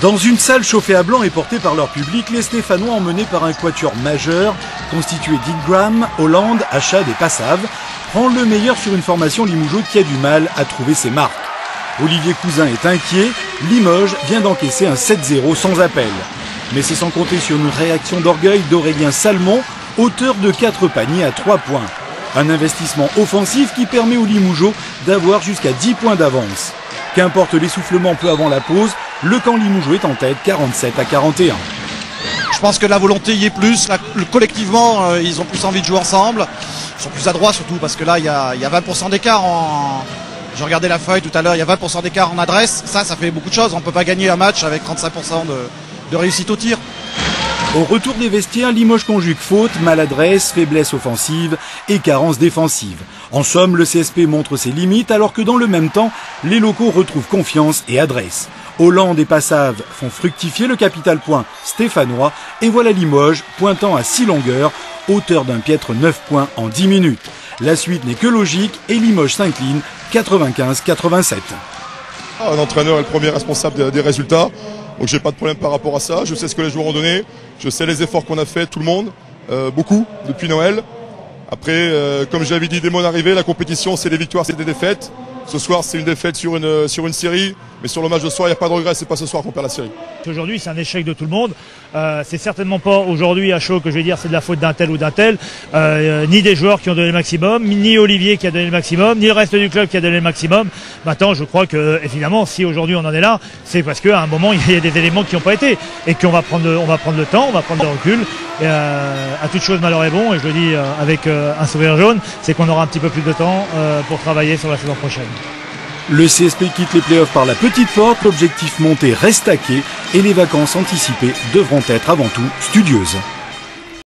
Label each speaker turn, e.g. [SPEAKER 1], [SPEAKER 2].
[SPEAKER 1] Dans une salle chauffée à blanc et portée par leur public, les Stéphanois emmenés par un quatuor majeur constitué d'Ingram, Hollande, Achad et Passav prend le meilleur sur une formation limougeaud qui a du mal à trouver ses marques. Olivier Cousin est inquiet, Limoges vient d'encaisser un 7-0 sans appel. Mais c'est sans compter sur une réaction d'orgueil d'Aurélien Salmon, auteur de 4 paniers à 3 points. Un investissement offensif qui permet aux Limougeaux d'avoir jusqu'à 10 points d'avance. Qu'importe l'essoufflement peu avant la pause, le camp Limougeau est en tête 47-41.
[SPEAKER 2] Je pense que la volonté y est plus, collectivement ils ont plus envie de jouer ensemble, ils sont plus adroits surtout parce que là il y a 20% d'écart j'ai regardé la feuille tout à l'heure, il y a 20% d'écart en adresse, ça fait beaucoup de choses, on ne peut pas gagner un match avec 35% de réussite au tir.
[SPEAKER 1] Au retour des vestiaires, Limoges conjugue faute, maladresse, faiblesse offensive et carence défensive. En somme, le CSP montre ses limites alors que dans le même temps, les locaux retrouvent confiance et adresse. Hollande et Passav font fructifier le capital point stéphanois et voilà Limoges pointant à 6 longueurs, auteur d'un piètre 9 points en 10 minutes. La suite n'est que logique et Limoges s'incline 95-87.
[SPEAKER 3] Un entraîneur est le premier responsable des résultats, donc j'ai pas de problème par rapport à ça. Je sais ce que les joueurs ont donné, je sais les efforts qu'on a fait, tout le monde, beaucoup, depuis Noël. Après, comme j'avais dit dès mon arrivée, la compétition c'est des victoires, c'est des défaites. Ce soir c'est une défaite sur une série, mais sur le match de soir il n'y a pas de regret, c'est pas ce soir qu'on perd la série.
[SPEAKER 4] Aujourd'hui c'est un échec de tout le monde, c'est certainement pas aujourd'hui à chaud que je vais dire c'est de la faute d'un tel ou d'un tel, ni des joueurs qui ont donné le maximum, ni Olivier qui a donné le maximum, ni le reste du club qui a donné le maximum. Maintenant je crois que évidemment si aujourd'hui on en est là, c'est parce qu'à un moment il y a des éléments qui n'ont pas été et qu'on va prendre le temps, on va prendre le recul. Et, à toute chose malheur est bon et je le dis avec un sourire jaune, c'est qu'on aura un petit peu plus de temps pour travailler sur la saison prochaine.
[SPEAKER 1] Le CSP quitte les playoffs par la petite porte, l'objectif monté reste taqué et les vacances anticipées devront être avant tout studieuses.